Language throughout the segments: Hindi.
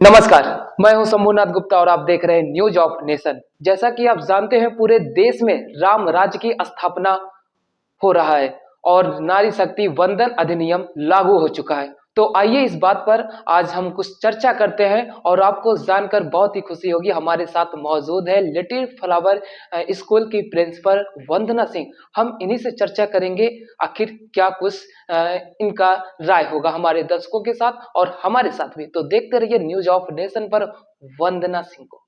नमस्कार। मैं हूं शंभुनाथ गुप्ता और आप देख रहे हैं न्यूज ऑफ नेशन। जैसा कि आप जानते हैं, पूरे देश में राम राज्य की स्थापना हो रहा है और नारी शक्ति वंदन अधिनियम लागू हो चुका है। तो आइए इस बात पर आज हम कुछ चर्चा करते हैं और आपको जानकर बहुत ही खुशी होगी। हमारे साथ मौजूद है लिटिल फ्लावर स्कूल की प्रिंसिपल वंदना सिंह। हम इन्हीं से चर्चा करेंगे, आखिर क्या कुछ इनका राय होगा हमारे दर्शकों के साथ और हमारे साथ भी। तो देखते रहिए न्यूज ऑफ नेशन पर वंदना सिंह को।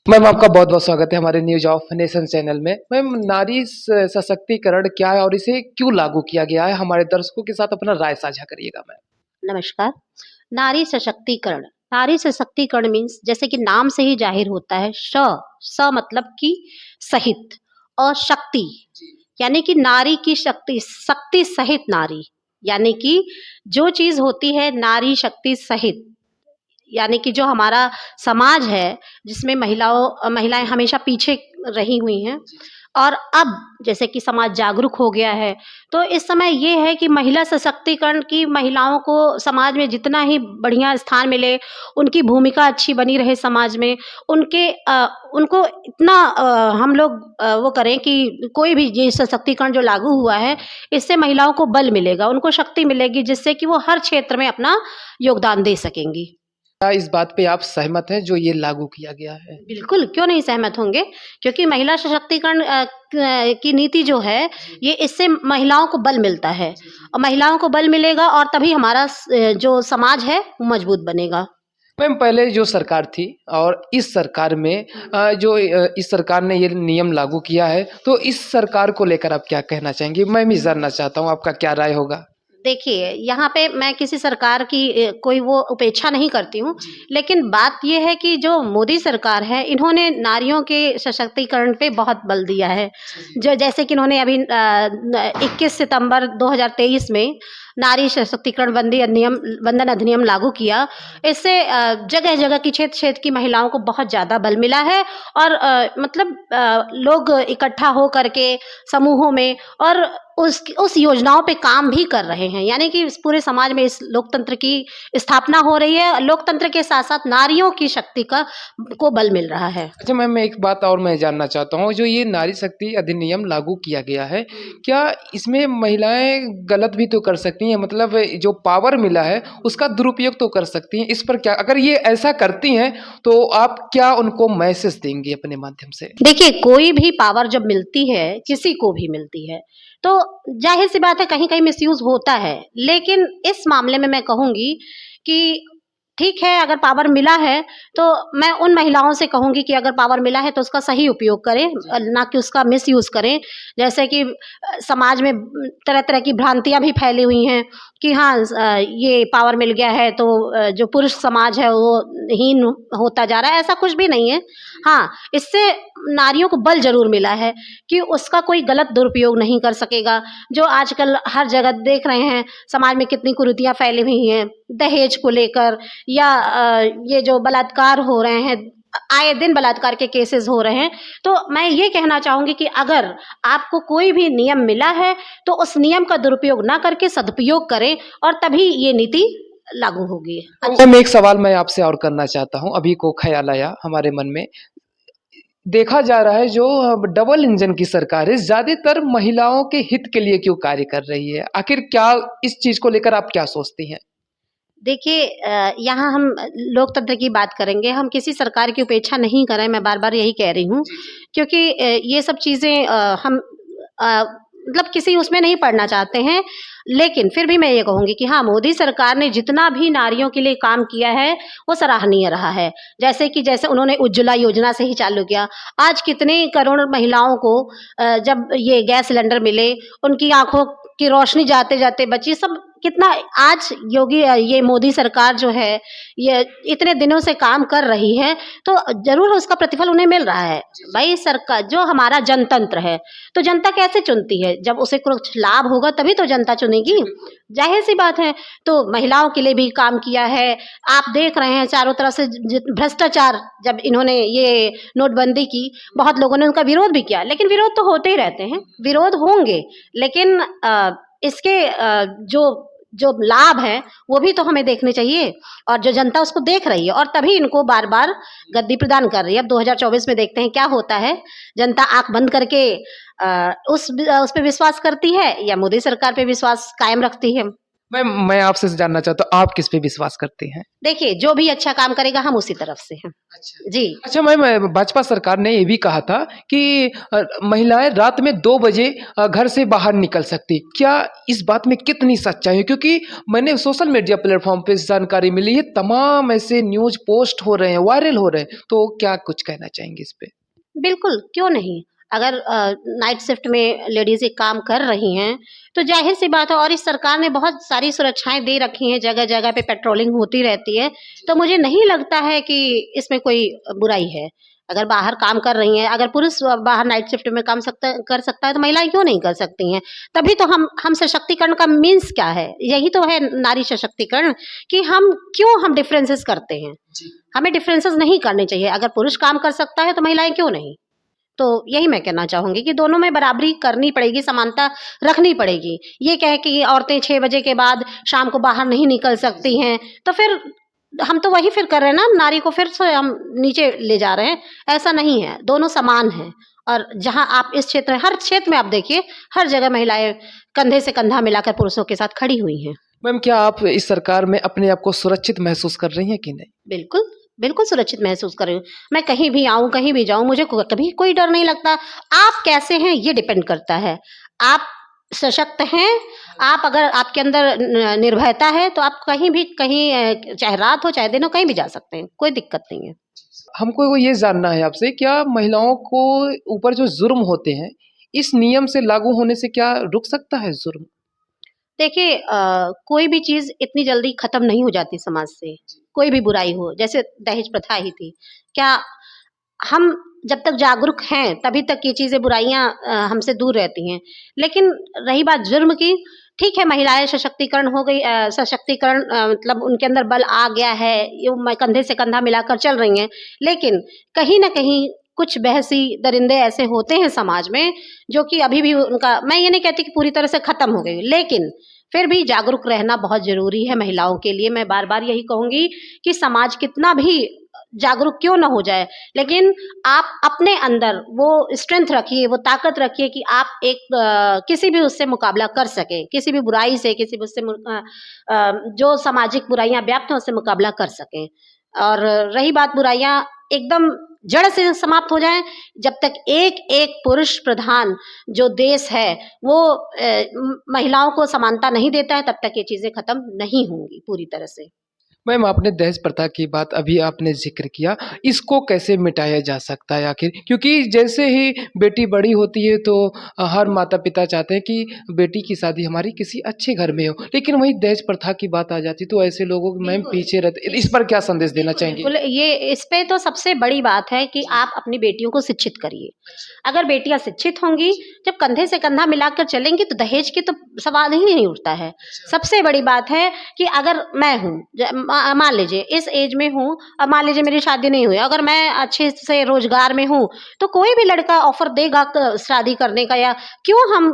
मैम, आपका बहुत बहुत स्वागत है हमारे न्यूज ऑफ नेशन चैनल में। मैम, नारी सशक्तिकरण क्या है और इसे क्यों लागू किया गया है, हमारे दर्शकों के साथ अपना राय साझा करिएगा मैम। नमस्कार। नारी सशक्तिकरण, नारी सशक्तिकरण मीन्स जैसे कि नाम से ही जाहिर होता है, स मतलब कि सहित, और शक्ति यानी कि नारी की शक्ति, शक्ति सहित नारी, यानी कि जो चीज होती है नारी शक्ति सहित, यानी कि जो हमारा समाज है जिसमें महिलाएं हमेशा पीछे रही हुई हैं, और अब जैसे कि समाज जागरूक हो गया है, तो इस समय ये है कि महिला सशक्तिकरण की, महिलाओं को समाज में जितना ही बढ़िया स्थान मिले, उनकी भूमिका अच्छी बनी रहे समाज में, उनको इतना हम लोग वो करें कि कोई भी ये सशक्तिकरण जो लागू हुआ है, इससे महिलाओं को बल मिलेगा, उनको शक्ति मिलेगी, जिससे कि वो हर क्षेत्र में अपना योगदान दे सकेंगी। क्या इस बात पे आप सहमत हैं जो ये लागू किया गया है? बिल्कुल, क्यों नहीं सहमत होंगे? क्योंकि महिला सशक्तिकरण की नीति जो है, ये इससे महिलाओं को बल मिलता है, और महिलाओं को बल मिलेगा और तभी हमारा जो समाज है वो मजबूत बनेगा। मैम, पहले जो सरकार थी और इस सरकार में इस सरकार ने ये नियम लागू किया है, तो इस सरकार को लेकर आप क्या कहना चाहेंगे? मैं भी जानना चाहता हूँ, आपका क्या राय होगा? देखिए, यहाँ पे मैं किसी सरकार की कोई वो उपेक्षा नहीं करती हूँ, लेकिन बात ये है कि जो मोदी सरकार है, इन्होंने नारियों के सशक्तिकरण पे बहुत बल दिया है। जो जैसे कि इन्होंने अभी 21 सितंबर 2023 में नारी सशक्तिकरण वंदन अधिनियम लागू किया। इससे जगह जगह की, क्षेत्र क्षेत्र की महिलाओं को बहुत ज़्यादा बल मिला है, और मतलब लोग इकट्ठा हो करके समूहों में और उस योजनाओं पे काम भी कर रहे हैं, यानी कि इस पूरे समाज में इस लोकतंत्र की स्थापना हो रही है। लोकतंत्र के साथ साथ नारियों की शक्ति को बल मिल रहा है। अच्छा मैम, मैं एक बात और मैं जानना चाहता हूँ, जो ये नारी शक्ति अधिनियम लागू किया गया है, क्या इसमें महिलाएं गलत भी तो कर सकती हैं? मतलब जो पावर मिला है उसका दुरुपयोग तो कर सकती हैं। इस पर क्या, अगर ये ऐसा करती हैं तो आप क्या उनको मैसेज देंगे अपने माध्यम से? देखिए, कोई भी पावर जब मिलती है, किसी को भी मिलती है, तो जाहिर सी बात है कहीं कहीं मिसयूज होता है, लेकिन इस मामले में मैं कहूंगी कि ठीक है, अगर पावर मिला है तो मैं उन महिलाओं से कहूंगी कि अगर पावर मिला है तो उसका सही उपयोग करें, ना कि उसका मिसयूज करें। जैसे कि समाज में तरह तरह की भ्रांतियां भी फैली हुई हैं कि हाँ, ये पावर मिल गया है तो जो पुरुष समाज है वो हीन होता जा रहा है, ऐसा कुछ भी नहीं है। हाँ, इससे नारियों को बल जरूर मिला है कि उसका कोई गलत दुरुपयोग नहीं कर सकेगा। जो आजकल हर जगह देख रहे हैं, समाज में कितनी कुरीतियां फैली हुई हैं दहेज को लेकर, या ये जो बलात्कार हो रहे हैं, आए दिन बलात्कार के केसेस हो रहे हैं। तो मैं ये कहना चाहूंगी कि अगर आपको कोई भी नियम मिला है तो उस नियम का दुरुपयोग ना करके सदुपयोग करें, और तभी ये नीति लागू होगी। मैम, एक सवाल मैं आपसे और करना चाहता हूँ, अभी को ख्याल आया हमारे मन में। देखा जा रहा है जो डबल इंजन की सरकार है, ज्यादातर महिलाओं के हित के लिए क्यों कार्य कर रही है? आखिर क्या, इस चीज को लेकर आप क्या सोचती हैं? देखिए, यहाँ हम लोकतंत्र की बात करेंगे, हम किसी सरकार की उपेक्षा नहीं कर रहे हैं, मैं बार-बार यही कह रही हूँ। क्योंकि ये सब चीज़ें हम अ, मतलब किसी उसमें नहीं पड़ना चाहते हैं। लेकिन फिर भी मैं ये कहूँगी कि हाँ, मोदी सरकार ने जितना भी नारियों के लिए काम किया है, वो सराहनीय रहा है। जैसे उन्होंने उज्ज्वला योजना से ही चालू किया। आज कितने करोड़ महिलाओं को जब ये गैस सिलेंडर मिले, उनकी आँखों की रोशनी जाते-जाते बची। सब कितना आज ये मोदी सरकार जो है, ये इतने दिनों से काम कर रही है, तो ज़रूर उसका प्रतिफल उन्हें मिल रहा है। भाई, सरकार जो हमारा जनतंत्र है, तो जनता कैसे चुनती है? जब उसे कुछ लाभ होगा तभी तो जनता चुनेगी, ज़ाहिर-सी बात है। तो महिलाओं के लिए भी काम किया है। आप देख रहे हैं चारों तरफ से भ्रष्टाचार, जब इन्होंने ये नोटबंदी की, बहुत लोगों ने उनका विरोध भी किया, लेकिन विरोध तो होते ही रहते हैं, विरोध होंगे। लेकिन इसके जो जो लाभ है वो भी तो हमें देखने चाहिए, और जो जनता उसको देख रही है और तभी इनको बार बार गद्दी प्रदान कर रही है। अब 2024 में देखते हैं क्या होता है। जनता आंख बंद करके उस पे विश्वास करती है या मोदी सरकार पे विश्वास कायम रखती है। मैं आपसे जानना चाहता हूँ, आप किस पे विश्वास करते हैं? देखिए, जो भी अच्छा काम करेगा हम उसी तरफ से हैं। जी। अच्छा मैम, भाजपा सरकार ने ये भी कहा था कि महिलाएं रात में 2 बजे घर से बाहर निकल सकती। क्या इस बात में कितनी सच्चाई है? क्योंकि मैंने सोशल मीडिया प्लेटफॉर्म पे जानकारी मिली है, तमाम ऐसे न्यूज़ पोस्ट हो रहे हैं, वायरल हो रहे हैं। तो क्या कुछ कहना चाहेंगे इस पे? बिल्कुल, क्यों नहीं? अगर नाइट शिफ्ट में लेडीज़ एक काम कर रही हैं, तो ज़ाहिर-सी बात है, और इस सरकार ने बहुत सारी सुरक्षाएँ दे रखी हैं, जगह-जगह पे पेट्रोलिंग होती रहती है, तो मुझे नहीं लगता है कि इसमें कोई बुराई है। अगर बाहर काम कर रही हैं, अगर पुरुष बाहर नाइट शिफ्ट में काम कर सकता है, तो महिलाएँ क्यों नहीं कर सकती हैं? तभी तो हम सशक्तिकरण का मीन्स क्या है? यही तो है नारी सशक्तिकरण, कि हम डिफरेंसेस करते हैं। हमें डिफरेंसेस नहीं करने चाहिए। अगर पुरुष काम कर सकता है, तो महिलाएँ क्यों नहीं? तो यही मैं कहना चाहूँगी कि दोनों में बराबरी करनी पड़ेगी, समानता रखनी पड़ेगी। ये कह के औरतें 6 बजे के बाद शाम को बाहर नहीं निकल सकती हैं, तो फिर हम तो वही फिर कर रहे हैं ना, नारी को फिर से हम नीचे ले जा रहे हैं। ऐसा नहीं है, दोनों समान हैं, और जहाँ आप इस क्षेत्र में, हर क्षेत्र में आप देखिए, हर जगह महिलाएँ कंधे से कंधा मिलाकर पुरुषों के साथ खड़ी हुई हैं। मैम, क्या आप इस सरकार में अपने आप को सुरक्षित महसूस कर रही हैं कि नहीं? बिल्कुल, बिल्कुल सुरक्षित महसूस कर रही हूँ। मैं कहीं भी आऊँ, कहीं भी जाऊँ, मुझे कभी कोई डर नहीं लगता। आप कैसे हैं ये डिपेंड करता है। आप सशक्त हैं, आप अगर आपके अंदर निर्भयता है, तो आप कहीं भी चाहे रात हो, चाहे दिन हो, कहीं भी जा सकते हैं, कोई दिक्कत नहीं है। हमको वो ये जानना है आपसे, क्या महिलाओं को ऊपर जो जुर्म होते हैं, इस नियम से लागू होने से क्या रुक सकता है जुर्म? देखिए, कोई भी चीज़ इतनी जल्दी खत्म नहीं हो जाती समाज से, कोई भी बुराई हो, जैसे दहेज प्रथा ही थी। क्या हम जब तक जागरूक हैं, तभी तक ये चीज़ें, बुराइयाँ हमसे दूर रहती हैं। लेकिन रही बात जुर्म की, ठीक है, महिलाएँ सशक्तिकरण हो गई, सशक्तिकरण मतलब उनके अंदर बल आ गया है, यो मैं कंधे से कंधा मिलाकर चल रही हैं। लेकिन कहीं न कहीं कुछ बहसी दरिंदे ऐसे होते हैं समाज में, जो कि अभी भी उनका, मैं ये नहीं कहती कि पूरी तरह से खत्म हो गई, लेकिन फिर भी जागरूक रहना बहुत ज़रूरी है महिलाओं के लिए। मैं बार-बार यही कहूँगी कि समाज कितना भी जागरूक क्यों ना हो जाए, लेकिन आप अपने अंदर वो स्ट्रेंथ रखिए, वो ताकत रखिए कि आप एक किसी भी उससे मुकाबला कर सकें, किसी भी बुराई से, किसी भी उससे जो सामाजिक बुराइयाँ व्याप्त हैं, उससे मुकाबला कर सकें। और रही बात बुराइयाँ एकदम जड़ से समाप्त हो जाएँ, जब तक एक-एक पुरुष प्रधान जो देश है, वो महिलाओं को समानता नहीं देता है, तब तक ये चीज़ें खत्म नहीं होंगी पूरी तरह से। मैम, आपने दहेज प्रथा की बात अभी आपने ज़िक्र किया, इसको कैसे मिटाया जा सकता है आखिर? क्योंकि जैसे ही बेटी बड़ी होती है तो हर माता-पिता चाहते हैं कि बेटी की शादी हमारी किसी अच्छे घर में हो, लेकिन वहीं दहेज प्रथा की बात आ जाती है तो ऐसे लोगों को मैम बिल्कुल। पीछे रहते, इस पर क्या संदेश देना बिल्कुल, चाहेंगी? बिल्कुल। ये इस पे तो सबसे बड़ी बात है कि आप अपनी बेटियों को शिक्षित करिए। अगर बेटियाँ शिक्षित होंगी, जब कंधे से कंधा मिलाकर चलेंगी, तो दहेज की तो सवाल ही नहीं उठता है। सबसे बड़ी बात है कि अगर मैं हूँ, मान लीजिए इस एज में हूँ, अब मान लीजिए मेरी शादी नहीं हुई, अगर मैं अच्छे से रोज़गार में हूँ, तो कोई भी लड़का ऑफ़र देगा क शादी करने का, या क्यों हम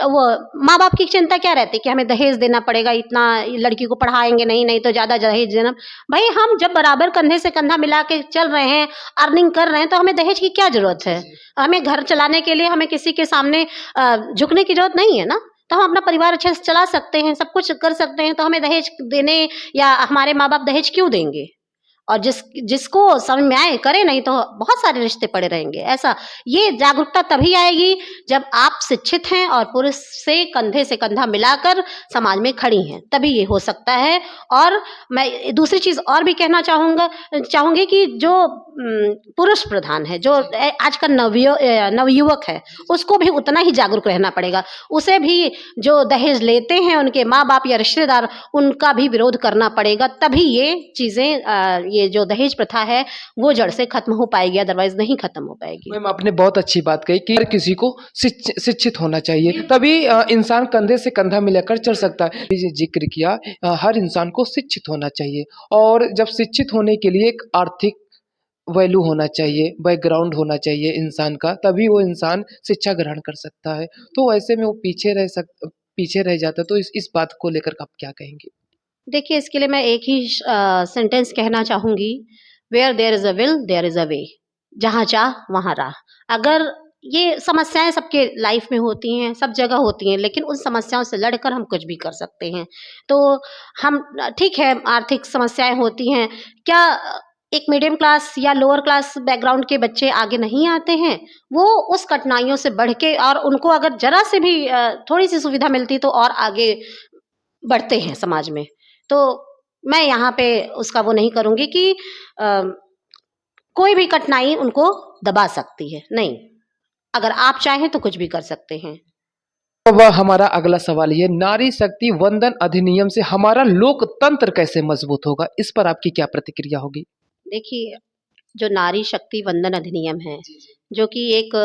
वो माँ-बाप की चिंता क्या रहती है कि हमें दहेज देना पड़ेगा, इतना लड़की को पढ़ाएँगे नहीं, नहीं तो ज़्यादा दहेज देना। भई हम जब बराबर कंधे से कंधा मिला के चल रहे हैं, अर्निंग कर रहे हैं, तो हमें दहेज की क्या ज़रूरत है? हमें घर चलाने के लिए हमें किसी के सामने झुकने की ज़रूरत नहीं है ना। तो हम अपना परिवार अच्छे से चला सकते हैं, सब कुछ कर सकते हैं, तो हमें दहेज देने या हमारे माँ-बाप दहेज क्यों देंगे? और जिसको समझ में आए करे, नहीं तो बहुत सारे रिश्ते पड़े रहेंगे। ऐसा ये जागरूकता तभी आएगी जब आप शिक्षित हैं और पुरुष से कंधा मिलाकर समाज में खड़ी हैं, तभी ये हो सकता है। और मैं दूसरी चीज़ और भी कहना चाहूँगी कि जो पुरुष प्रधान है, जो आज का नवयुवक है, उसको भी उतना ही जागरूक रहना पड़ेगा। उसे भी जो दहेज लेते हैं उनके माँ-बाप या रिश्तेदार, उनका भी विरोध करना पड़ेगा, तभी ये चीज़ें ये जो दहेज प्रथा है, वो जड़ से खत्म हो पाएगी, अदरवाइज़ नहीं खत्म हो पाएगी। मैम, आपने बहुत अच्छी बात कही कि हर किसी को शिक्षित होना चाहिए, तभी इंसान कंधे से कंधा मिलाकर चल सकता है। ये ज़िक्र किया, हर इंसान को शिक्षित होना चाहिए, और जब शिक्षित होने के लिए एक आर्थिक वैल्यू होना चाहिए, बैकग्राउंड होना चाहिए इंसान का, तभी वो इंसान शिक्षा ग्रहण कर सकता है। तो ऐसे में वो पीछे पीछे रह जाता है, तो इस बात को लेकर आप क्या कहेंगे? देखिए, इसके लिए मैं एक ही सेंटेंस कहना चाहूँगी, where there is a will there is a way. जहाँ चाह वहाँ राह। अगर ये समस्याएँ सबके लाइफ में होती हैं, सब जगह होती हैं, लेकिन उन समस्याओं से लड़कर हम कुछ भी कर सकते हैं। तो हम ठीक है, आर्थिक समस्याएँ होती हैं, क्या एक मिडियम क्लास या लोअर क्लास बैकग्राउंड के बच्चे आगे नहीं आते हैं? वो उस कठिनाइयों से बढ़ के, और उनको अगर ज़रा से भी थोड़ी-सी सुविधा मिलती तो और आगे बढ़ते हैं समाज में। तो मैं यहाँ पे उसका वो नहीं करूँगी कि अ, कोई भी कठिनाई उनको दबा सकती है, नहीं। अगर आप चाहें तो कुछ भी कर सकते हैं। अब हमारा अगला सवाल ये, नारी शक्ति वंदन अधिनियम से हमारा लोकतंत्र कैसे मजबूत होगा? इस पर आपकी क्या प्रतिक्रिया होगी? देखिए, जो नारी शक्ति वंदन अधिनियम है, जो कि एक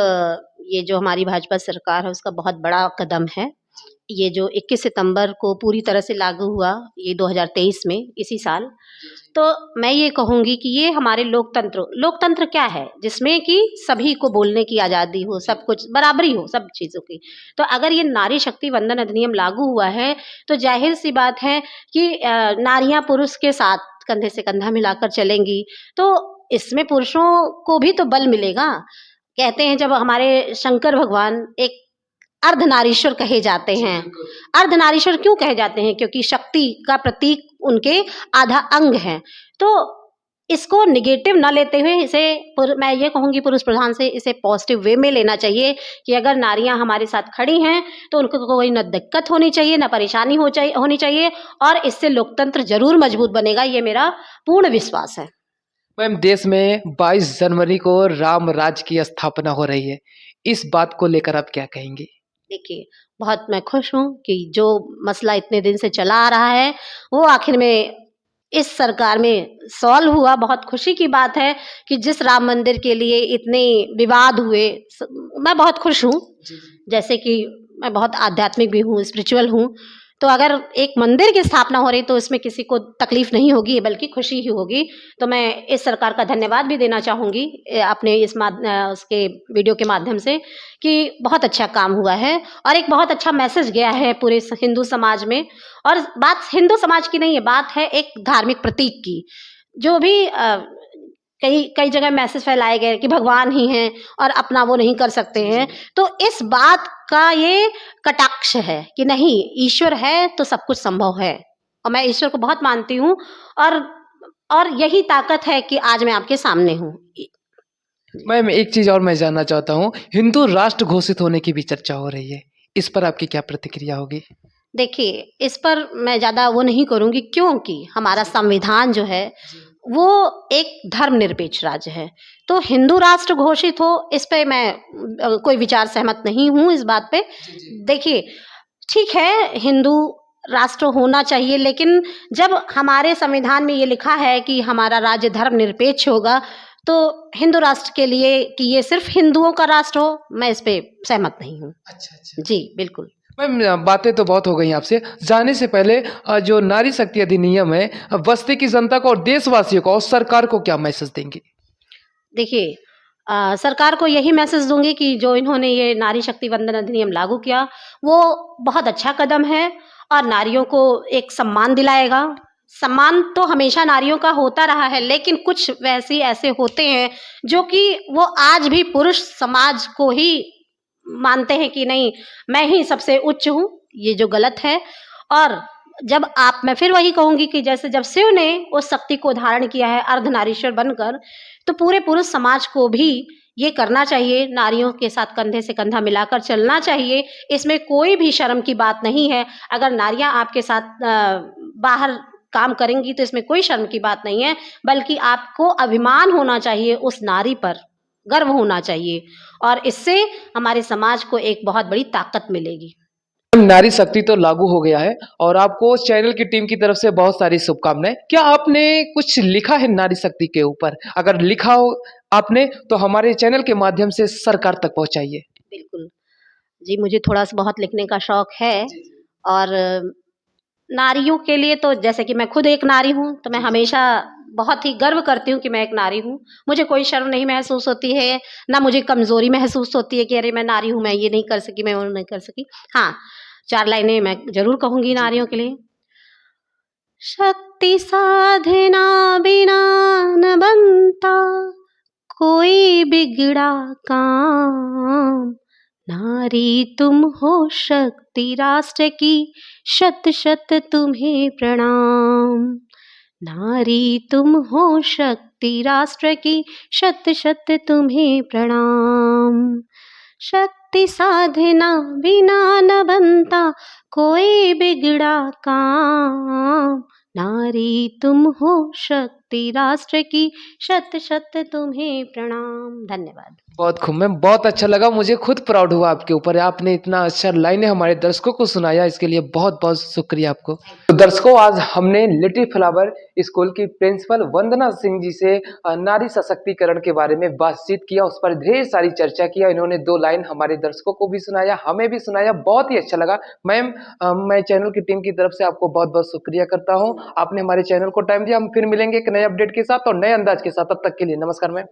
ये जो हमारी भाजपा सरकार है उसका बहुत बड़ा कदम है। ये जो 21 सितंबर को पूरी तरह से लागू हुआ, ये 2023 में, इसी साल। तो मैं ये कहूँगी कि ये हमारे लोकतंत्र, लोकतंत्र क्या है? जिसमें कि सभी को बोलने की आज़ादी हो, सब कुछ बराबरी हो सब चीज़ों की। तो अगर ये नारी शक्ति वंदन अधिनियम लागू हुआ है, तो ज़ाहिर-सी बात है कि नारियाँ पुरुष के साथ कंधे से कंधा मिलाकर चलेंगी, तो इसमें पुरुषों को भी तो बल मिलेगा। कहते हैं जब हमारे शंकर भगवान एक अर्धनारीश्वर कहे जाते हैं। अर्धनारीश्वर क्यों कहे जाते हैं? क्योंकि शक्ति का प्रतीक उनके आधा अंग है। तो इसको नेगेटिव ना लेते हुए इसे मैं ये कहूँगी पुरुष प्रधान से इसे पॉजिटिव वे में लेना चाहिए कि अगर नारियाँ हमारे साथ खड़ी हैं, तो उनको कोई ना दिक्कत होनी चाहिए, ना परेशानी होनी चाहिए, और इससे लोकतंत्र ज़रूर मजबूत बनेगा, ये मेरा पूर्ण विश्वास है। मैम, देश में 22 जनवरी को राम राज्य की स्थापना हो रही है। इस बात को लेकर आप क्या कहेंगे? देखिए, बहुत मैं खुश हूँ कि जो मसला इतने दिन से चला आ रहा है, वो आखिर में इस सरकार में सॉल्व हुआ। बहुत खुशी की बात है कि जिस राम मंदिर के लिए इतने विवाद हुए, मैं बहुत खुश हूँ। जैसे कि मैं बहुत आध्यात्मिक भी हूँ, स्पिरिचुअल हूँ, तो अगर एक मंदिर की स्थापना हो रही तो इसमें किसी को तकलीफ नहीं होगी, बल्कि खुशी ही होगी। तो मैं इस सरकार का धन्यवाद भी देना चाहूँगी अपने उसके वीडियो के माध्यम से, कि बहुत अच्छा काम हुआ है और एक बहुत अच्छा मैसेज गया है पूरे हिंदू समाज में। और बात हिंदू समाज की नहीं है, बात है एक धार्मिक प्रतीक की। जो भी कई कई जगह मैसेज फैलाए गए कि भगवान ही हैं और अपना वो नहीं कर सकते हैं, तो इस बात का ये कटाक्ष है कि नहीं, ईश्वर है तो सब कुछ संभव है, और मैं ईश्वर को बहुत मानती हूँ। और और यही ताकत है कि आज मैं आपके सामने हूँ। मैम, एक चीज़ और मैं जानना चाहता हूँ, हिंदू राष्ट्र घोषित होने की भी चर्चा हो रही है। इस पर आपकी क्या प्रतिक्रिया होगी? देखिए, इस पर मैं ज़्यादा वो नहीं करूँगी, क्योंकि हमारा संविधान जो है वो एक धर्मनिरपेक्ष राज्य है। तो हिंदू राष्ट्र घोषित हो, इस पे मैं कोई विचार सहमत नहीं हूँ इस बात पे। देखिए, ठीक है, हिंदू राष्ट्र होना चाहिए, लेकिन जब हमारे संविधान में ये लिखा है कि हमारा राज्य धर्मनिरपेक्ष होगा, तो हिंदू राष्ट्र के लिए कि ये सिर्फ़ हिंदुओं का राष्ट्र हो, मैं इस पे सहमत नहीं हूँ। अच्छा। जी, बिल्कुल। मैम, बातें तो बहुत हो गई आपसे। जाने से पहले जो नारी शक्ति अधिनियम है, बस्ती की जनता को और देशवासियों को और सरकार को क्या मैसेज देंगे? देखिए, सरकार को यही मैसेज दूँगी कि जो इन्होंने ये नारी शक्ति वंदन अधिनियम लागू किया, वो बहुत अच्छा कदम है और नारियों को एक सम्मान दिलाएगा। सम्मान तो हमेशा नारियों का होता रहा है, लेकिन कुछ वैसे ऐसे होते हैं जो कि वो आज भी पुरुष समाज को ही मानते हैं कि नहीं, मैं ही सबसे उच्च हूँ, ये जो गलत है। और जब आप मैं फिर वही कहूँगी कि जैसे जब शिव ने उस शक्ति को धारण किया है अर्धनारीश्वर बनकर, तो पूरे पुरुष समाज को भी ये करना चाहिए, नारियों के साथ कंधे से कंधा मिलाकर चलना चाहिए। इसमें कोई भी शर्म की बात नहीं है। अगर नारियाँ आपके साथ बाहर काम करेंगी तो इसमें कोई शर्म की बात नहीं है, बल्कि आपको अभिमान होना चाहिए, उस नारी पर गर्व होना चाहिए, और इससे हमारे समाज को एक बहुत बड़ी ताकत मिलेगी। नारी शक्ति तो लागू हो गया है और आपको चैनल की टीम की तरफ से बहुत सारी शुभकामनाएं। क्या आपने कुछ लिखा है नारी शक्ति के ऊपर? अगर लिखा हो आपने, तो हमारे चैनल के माध्यम से सरकार तक पहुंचाइए। बिल्कुल। जी, मुझे थोड़ा-सा बहुत लिखने का शौक है। और नारियों के लिए तो जैसे कि मैं खुद एक नारी हूँ, तो मैं हमेशा बहुत ही गर्व करती हूँ कि मैं एक नारी हूँ। मुझे कोई शर्म नहीं महसूस होती है, ना मुझे कमज़ोरी महसूस होती है कि अरे मैं नारी हूँ, मैं ये नहीं कर सकी, मैं वो नहीं कर सकी। हाँ, 4 लाइनें मैं ज़रूर कहूँगी नारियों के लिए। शक्ति साधना बिना न बनता कोई बिगड़ा काम, नारी तुम हो शक्ति राष्ट्र की, शत शत तुम्हें प्रणाम। नारी तुम हो शक्ति राष्ट्र की, शत शत तुम्हें प्रणाम। शक्ति साधना बिना न बनता कोई बिगड़ा काम, नारी तुम हो शक्ति राष्ट्र की, शत शत तुम्हें प्रणाम। धन्यवाद। बहुत खूब मैम, बहुत अच्छा लगा, मुझे खुद प्राउड हुआ आपके ऊपर। आपने इतना अच्छा लाइनें हमारे दर्शकों को सुनाया, इसके लिए बहुत बहुत शुक्रिया आपको। तो दर्शकों, आज हमने लिटिल फ्लावर स्कूल की प्रिंसिपल वंदना सिंह जी से नारी सशक्तिकरण के बारे में बातचीत किया, उस पर ढेर सारी चर्चा किया। इन्होंने 2 लाइन हमारे दर्शकों को भी सुनाया, हमें भी सुनाया, बहुत ही अच्छा लगा। मैम, मैं चैनल की टीम की तरफ से आपको बहुत बहुत शुक्रिया करता हूँ। आपने हमारे चैनल को टाइम दिया। हम फिर मिलेंगे एक नए अपडेट के साथ और नए अंदाज के साथ। तब तक के लिए नमस्कार मैम।